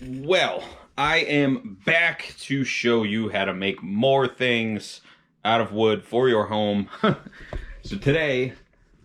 Well, I am back to show you how to make more things out of wood for your home. So today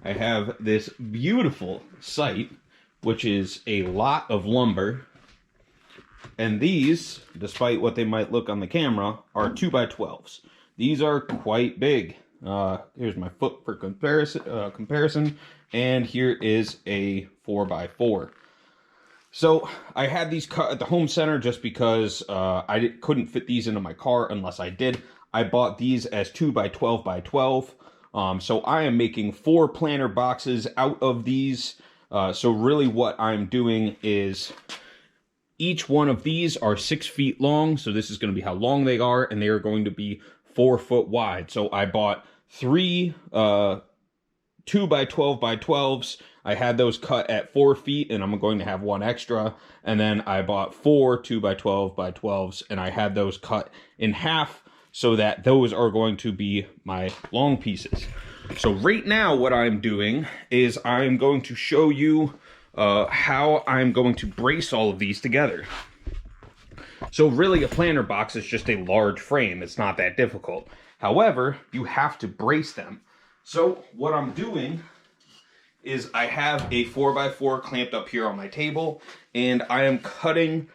I have this beautiful site, which is a lot of lumber. And these, despite what they might look on the camera, are 2x12s. These are quite big. Here's my foot for comparison, and here is a 4x4. So I had these cut at the home center just because couldn't fit these into my car unless I did. I bought these as 2x12x12. So I am making 4 planter boxes out of these. So really what I'm doing is each one of these are 6 feet long. So this is going to be how long they are, and they are going to be 4 foot wide. So I bought 3 2x12x12s. I had those cut at 4 feet, and I'm going to have 1 extra. And then I bought 4 2x12x12s, and I had those cut in half so that those are going to be my long pieces. So right now what I'm doing is I'm going to show you how I'm going to brace all of these together. So really a planter box is just a large frame. It's not that difficult. However, you have to brace them. So what I'm doing is I have a 4x4 clamped up here on my table, and I am cutting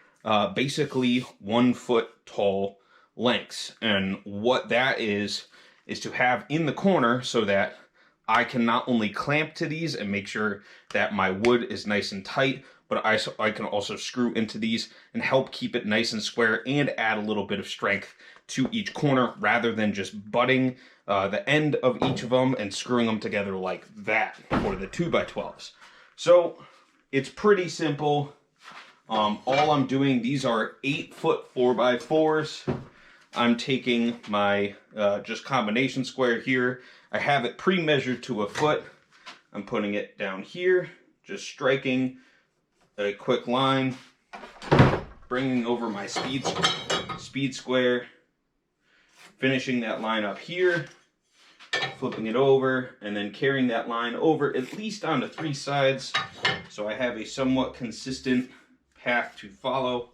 basically 1 foot tall lengths. And what that is to have in the corner so that I can not only clamp to these and make sure that my wood is nice and tight, but I can also screw into these and help keep it nice and square and add a little bit of strength to each corner rather than just butting the end of each of them and screwing them together like that for the 2x12s. So it's pretty simple. All I'm doing, these are 8 foot 4x4s. I'm taking my just combination square here. I have it pre-measured to a foot. I'm putting it down here, just striking a quick line, bringing over my speed square, finishing that line up here, flipping it over, and then carrying that line over at least onto 3 sides so I have a somewhat consistent path to follow.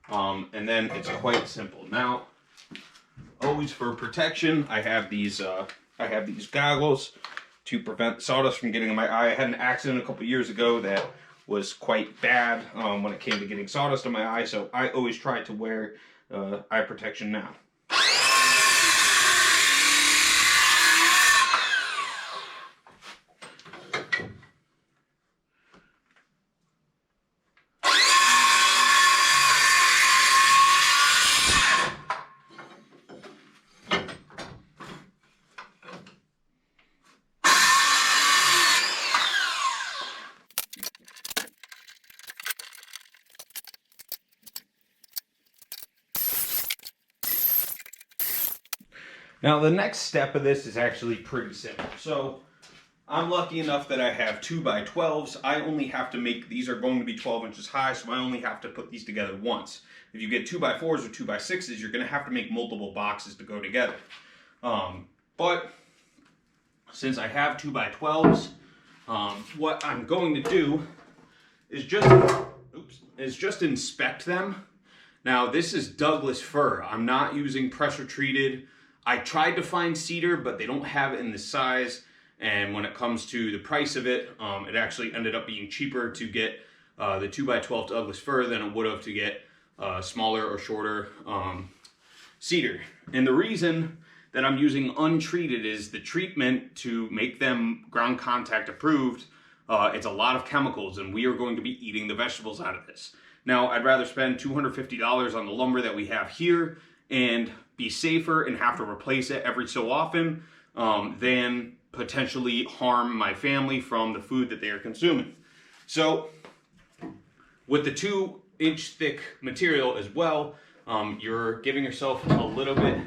And then it's quite simple. Now, always for protection, I have these goggles to prevent sawdust from getting in my eye. I had an accident a couple years ago that was quite bad when it came to getting sawdust in my eye, so I always try to wear eye protection now. Now the next step of this is actually pretty simple. So I'm lucky enough that I have 2x12s. I only have to make, these are going to be 12 inches high, so I only have to put these together once. If you get 2x4s or 2x6s, you're going to have to make multiple boxes to go together. But since I have 2x12s, what I'm going to do is just inspect them. Now this is Douglas fir. I'm not using pressure treated. I tried to find cedar, but they don't have it in this size. And when it comes to the price of it, it actually ended up being cheaper to get the 2x12 Douglas fir than it would have to get smaller or shorter cedar. And the reason that I'm using untreated is the treatment to make them ground contact approved. It's a lot of chemicals, and we are going to be eating the vegetables out of this. Now, I'd rather spend $250 on the lumber that we have here and be safer and have to replace it every so often than potentially harm my family from the food that they are consuming. So with the 2-inch thick material as well, you're giving yourself a little bit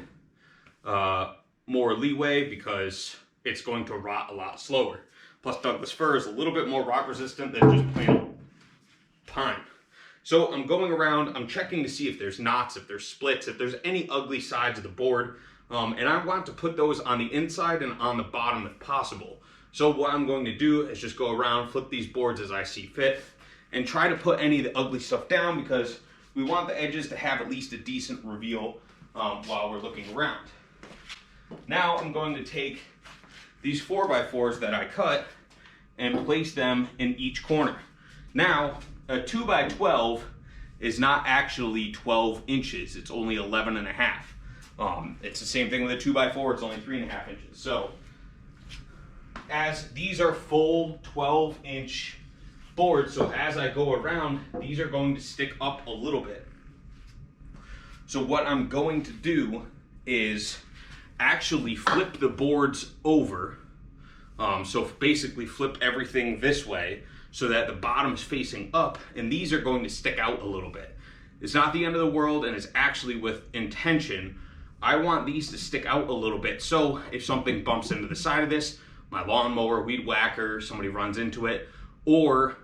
more leeway because it's going to rot a lot slower. Plus Douglas fir is a little bit more rot resistant than just plain pine. So I'm going around, I'm checking to see if there's knots, if there's splits, if there's any ugly sides of the board. And I want to put those on the inside and on the bottom if possible. So what I'm going to do is just go around, flip these boards as I see fit, and try to put any of the ugly stuff down because we want the edges to have at least a decent reveal while we're looking around. Now I'm going to take these 4x4s that I cut and place them in each corner. Now, a 2x12 is not actually 12 inches. It's only 11 and a half. It's the same thing with a 2x4. It's only 3.5 inches. So, as these are full 12-inch boards, so as I go around, these are going to stick up a little bit. So what I'm going to do is actually flip the boards over. So basically flip everything this way so that the bottom is facing up, and these are going to stick out a little bit. It's not the end of the world, and it's actually with intention. I want these to stick out a little bit, so if something bumps into the side of this, my lawnmower, weed whacker, somebody runs into it, or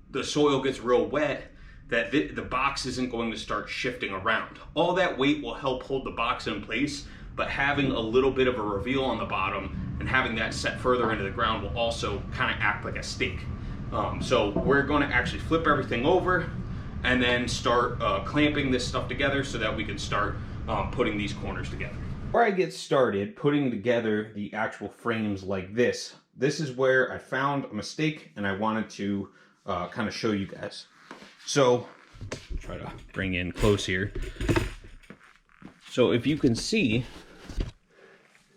the soil gets real wet, that the box isn't going to start shifting around. All that weight will help hold the box in place, but having a little bit of a reveal on the bottom and having that set further into the ground will also kind of act like a stake. So we're going to actually flip everything over and then start clamping this stuff together so that we can start putting these corners together. Before I get started putting together the actual frames like this is where I found a mistake and I wanted to kind of show you guys. So, try to bring in close here. So if you can see,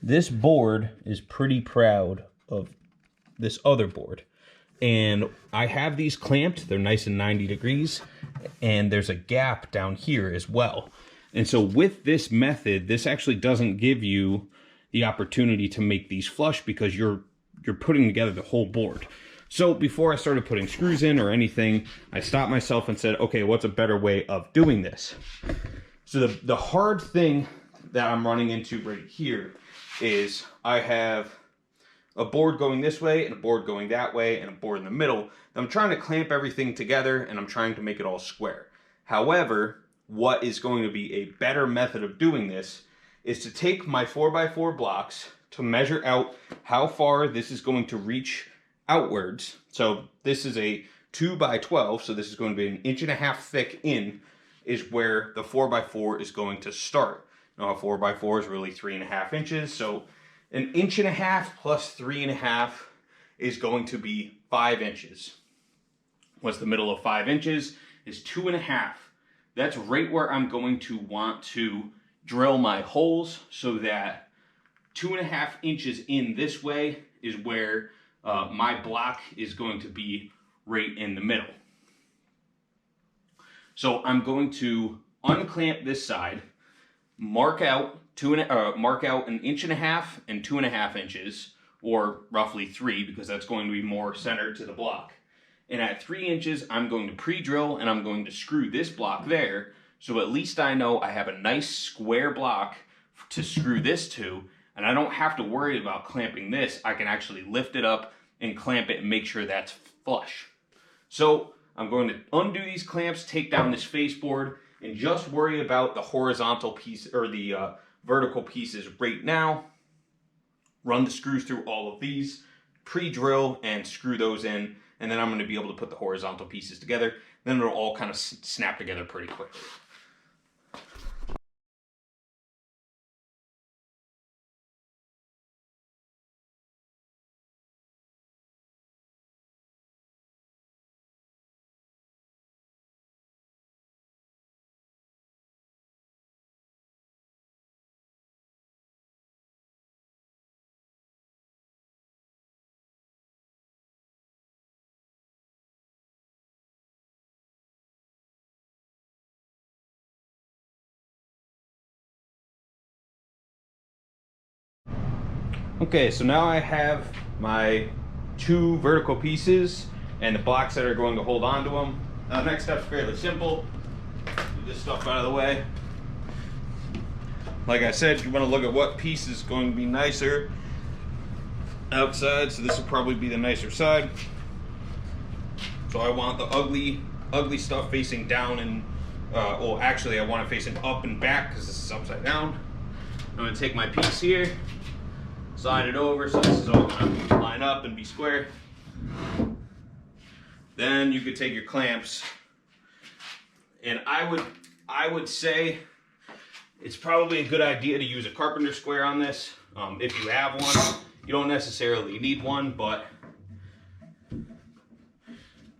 this board is pretty proud of this other board. And I have these clamped, they're nice and 90 degrees, and there's a gap down here as well. And so with this method, this actually doesn't give you the opportunity to make these flush because you're putting together the whole board. So before I started putting screws in or anything, I stopped myself and said, okay, what's a better way of doing this? So the hard thing that I'm running into right here is I have a board going this way and a board going that way and a board in the middle. I'm trying to clamp everything together and I'm trying to make it all square. However, what is going to be a better method of doing this is to take my 4x4 blocks to measure out how far this is going to reach outwards. So this is a 2x12, so this is going to be 1.5 inches thick in is where the 4x4 is going to start. Now a 4x4 is really 3.5 inches, so 1.5 inches plus 3.5 is going to be 5 inches. What's the middle of 5 inches is 2.5. That's right where I'm going to want to drill my holes so that 2.5 inches in this way is where my block is going to be right in the middle. So I'm going to unclamp this side, mark out 1.5 inches and 2.5 inches, or roughly 3 because that's going to be more centered to the block. And at 3 inches, I'm going to pre-drill and I'm going to screw this block there, so at least I know I have a nice square block to screw this to, and I don't have to worry about clamping this. I can actually lift it up and clamp it and make sure that's flush. So I'm going to undo these clamps, take down this face board, and just worry about the horizontal piece or the vertical pieces right now. Run the screws through all of these, pre-drill and screw those in, and then I'm going to be able to put the horizontal pieces together. Then it'll all kind of snap together pretty quickly. Okay, so now I have my 2 vertical pieces and the blocks that are going to hold on to them. Now the next step's fairly simple. Move this stuff out of the way. Like I said, you want to look at what piece is going to be nicer outside, so this will probably be the nicer side. So I want the ugly stuff facing down and, well actually I want it facing up and back because this is upside down. I'm going to take my piece here, slide it over so this is all going to line up and be square. Then you could take your clamps And I would say it's probably a good idea to use a carpenter square on this. If you have one, you don't necessarily need one, but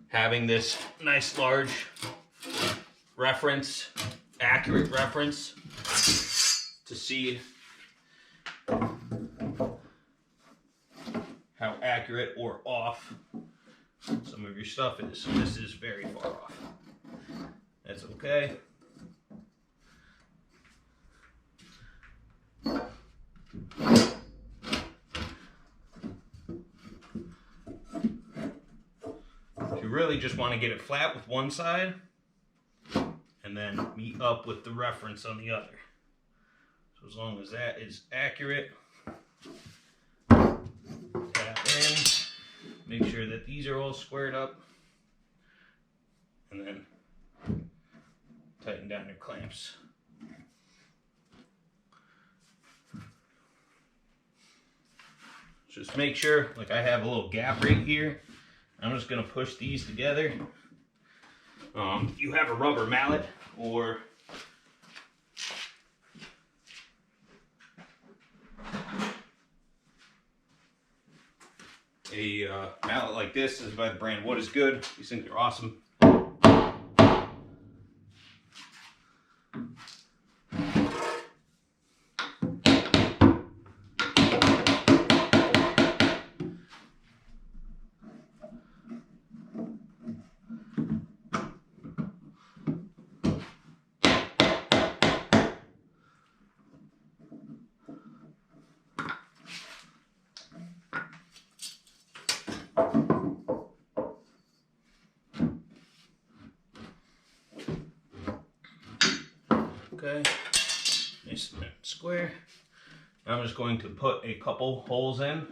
having this nice large reference, accurate reference to see how accurate or off some of your stuff is. So this is very far off. That's okay. You really just want to get it flat with one side and then meet up with the reference on the other. So as long as that is accurate, tap in, make sure that these are all squared up, and then tighten down your clamps. Just make sure, like I have a little gap right here. I'm just going to push these together. You have a rubber mallet or a mallet like this. This is by the brand Wood is Good. These things are awesome. Okay, nice and square. I'm just going to put a couple holes in.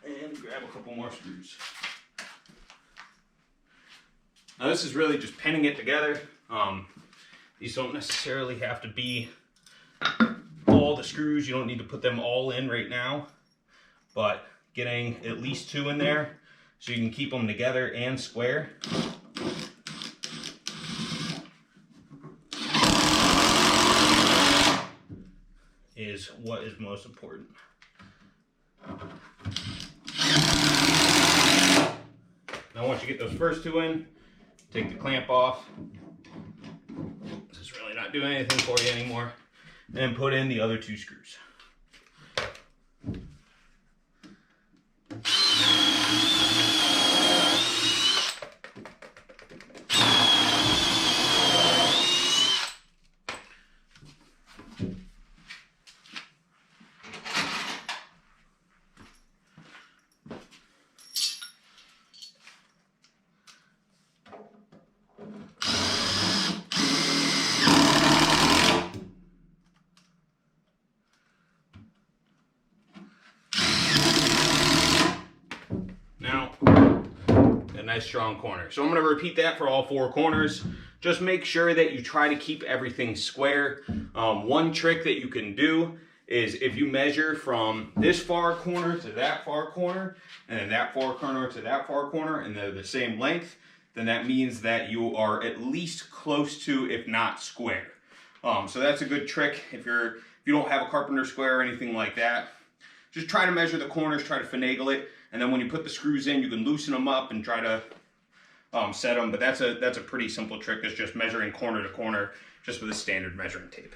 And grab a couple more screws. Now this is really just pinning it together. These don't necessarily have to be all the screws. You don't need to put them all in right now, but getting at least 2 in there so you can keep them together and square. Is what is most important. Now once you get those first 2 in, take the clamp off. This is really not doing anything for you anymore. And put in the other 2 screws. Nice strong corner. So I'm going to repeat that for all 4 corners. Just make sure that you try to keep everything square. One trick that you can do is if you measure from this far corner to that far corner, and then that far corner to that far corner, and they're the same length, then that means that you are at least close to, if not square. So that's a good trick if you don't have a carpenter square or anything like that. Just try to measure the corners, try to finagle it, and then when you put the screws in, you can loosen them up and try to set them. But that's a pretty simple trick. It's just measuring corner to corner, just with a standard measuring tape.